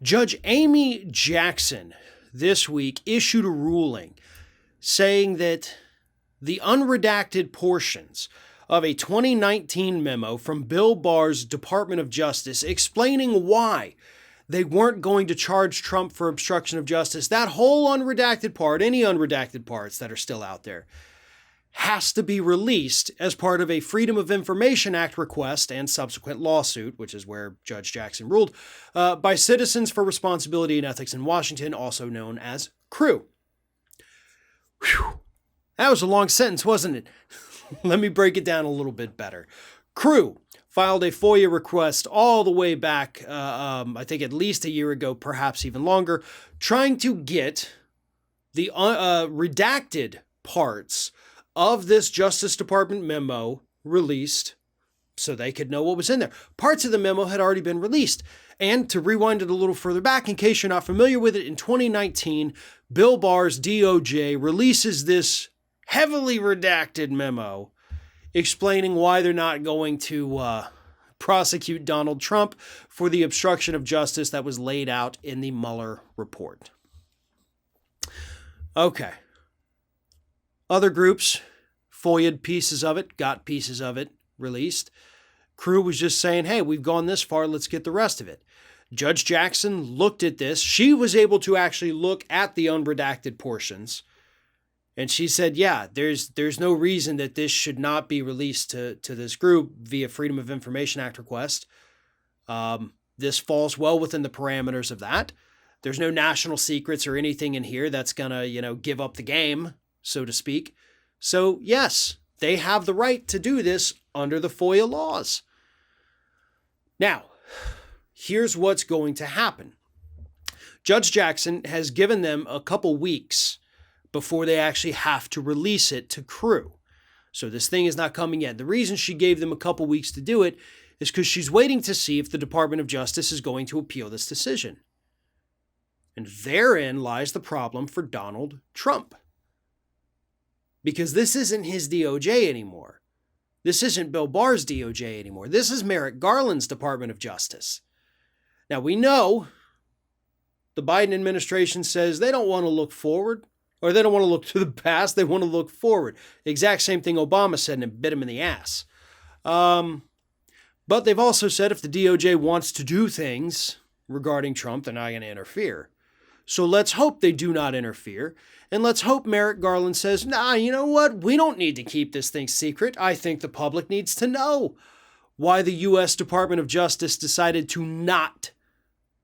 Judge Amy Jackson this week issued a ruling saying that the unredacted portions of a 2019 memo from Bill Barr's Department of Justice explaining why they weren't going to charge Trump for obstruction of justice, that whole unredacted part, any unredacted parts that are still out there, has to be released as part of a Freedom of Information Act request and subsequent lawsuit, which is where Judge Jackson ruled, by Citizens for Responsibility and Ethics in Washington, also known as CREW. Whew. That was a long sentence, wasn't it? Let me break it down a little bit better. CREW filed a FOIA request all the way back, I think at least a year ago, perhaps even longer, trying to get the redacted parts of this Justice Department memo released so they could know what was in there. Parts of the memo had already been released. And to rewind it a little further back, in case you're not familiar with it, in 2019, Bill Barr's DOJ releases this heavily redacted memo explaining why they're not going to prosecute Donald Trump for the obstruction of justice that was laid out in the Mueller report. Okay. Other groups FOIA'd pieces of it, got pieces of it released. CREW was just saying, hey, we've gone this far, let's get the rest of it. Judge Jackson looked at this. She was able to actually look at the unredacted portions. And she said, yeah, there's no reason that this should not be released to this group via Freedom of Information Act request. This falls well within the parameters of that. There's no national secrets or anything in here that's going to, give up the game, so to speak. So, yes, they have the right to do this under the FOIA laws. Now, here's what's going to happen. Judge Jackson has given them a couple weeks before they actually have to release it to CREW. So this thing is not coming yet. The reason she gave them a couple weeks to do it is because she's waiting to see if the Department of Justice is going to appeal this decision. And therein lies the problem for Donald Trump. Because this isn't his DOJ anymore. This isn't Bill Barr's DOJ anymore. This is Merrick Garland's Department of Justice. Now, we know the Biden administration says they don't want to look forward, or they don't want to look to the past. They want to look forward. The exact same thing Obama said, and it bit him in the ass. But they've also said if the DOJ wants to do things regarding Trump, they're not going to interfere. So let's hope they do not interfere. And let's hope Merrick Garland says, nah, you know what? We don't need to keep this thing secret. I think the public needs to know why the U.S. Department of Justice decided to not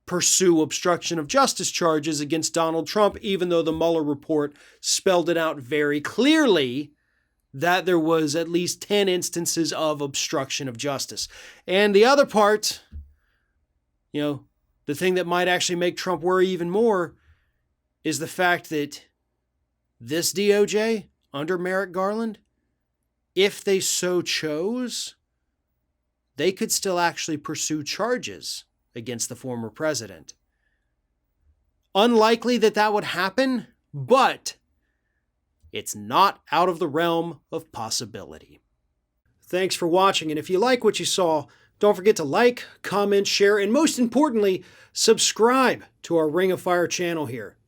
pursue obstruction of justice charges against Donald Trump, even though the Mueller report spelled it out very clearly that there was at least 10 instances of obstruction of justice. And the other part, the thing that might actually make Trump worry even more is the fact that this DOJ, under Merrick Garland, if they so chose, they could still actually pursue charges against the former president. Unlikely that would happen, but it's not out of the realm of possibility. Thanks for watching, and if you like what you saw, don't forget to like, comment, share, and most importantly, subscribe to our Ring of Fire channel here.